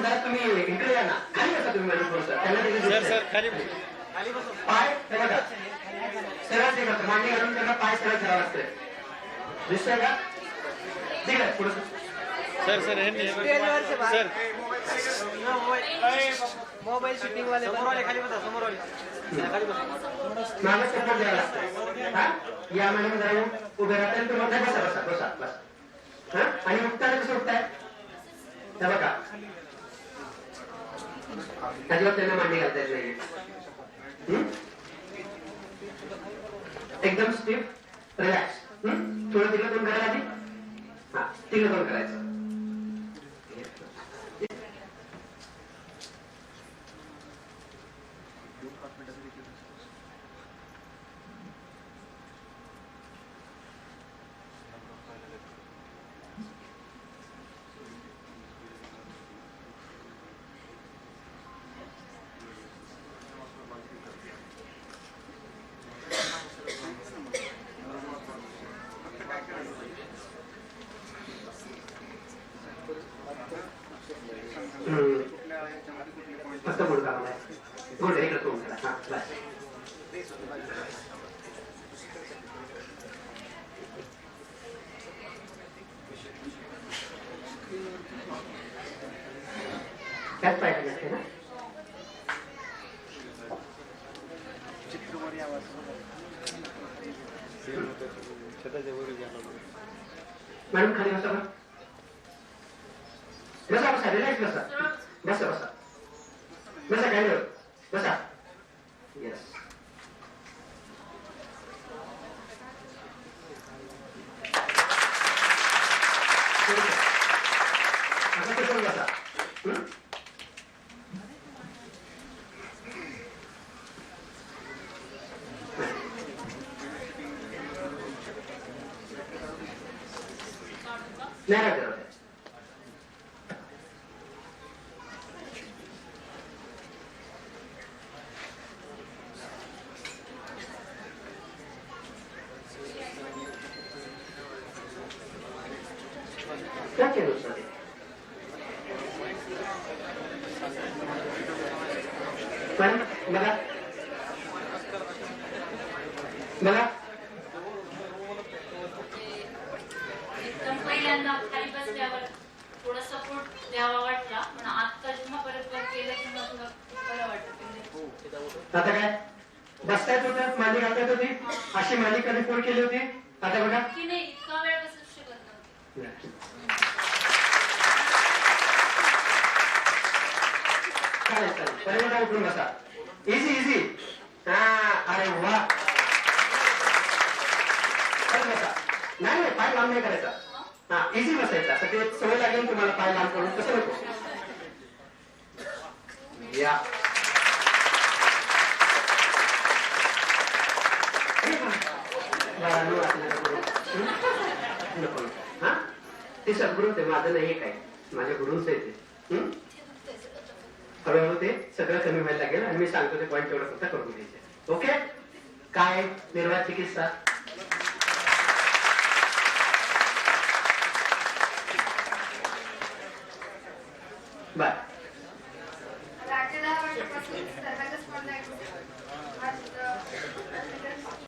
जरा तुम्ही इकडे या ना, खाली बसा तुम्ही मॅडम थोडंसं. त्यांना तिथे पाय हे बघा सरळ ते करतो, मांडी घालून त्यांना पाय सरळ करावं लागतंय. दिसतंय का? ठीक आहे पुढे sir sir sir mobile shooting वाले खाली बसा, समोर वाले मागे सपोर्ट द्यावा लागतो. हा या मॅडम जरा उभे राहता तुम्हाला बसा बसा बसा बस. हा आणि उठताना कसं उठताय हे बघा, अजिबात त्यांना मांडी घालता येत नाही. एकदम स्टिफ रिलॅक्स. थोडं तिकडे दोन करायला आधी, हा तिकडे दोन करायचं. फक्त बोल का मला बोल इकडे तोंड करा. हा बस त्याच पाहिजे नसते ना. मॅडम खाली बसा बसा बसा रिलॅक्स बसा बसा बसा बसा काय बसा. येस आता कसं बसा. नाही राहते राहते. क्या केलं सर पण बघा बघा पहिल्यांदा खाली बसल्यावर थोडा सपोर्ट द्यावा वाटला, पण आता जेव्हा परत केलं तेव्हा थोडं बरं वाटतं. आता काय बसतायत होतं, मांडी घालतायत होती, अशी मांडी कधी फोड केली होती. आता बघा की नाही इतका वेळ बसू शकत नव्हती. चालेल चालेल पहिल्यांदा उठून बसा. Easy easy. हा अरे वा बसा. नाही नाही पाय लांब नाही करायचा. हा इझी बसायचा. असं ते सवय लागेल तुम्हाला पाय लांब करून. कसं नको या नको हा ते सद्गुरू ते माझं नाही काय माझ्या गुरूंच आहे ते. हळूहळू ते सगळं कमी व्हायला लागेल आणि मी सांगतो ते पॉईंट तेवढं फक्त करून द्यायचे. ओके काय निर्वाह चिकित्सा बाय.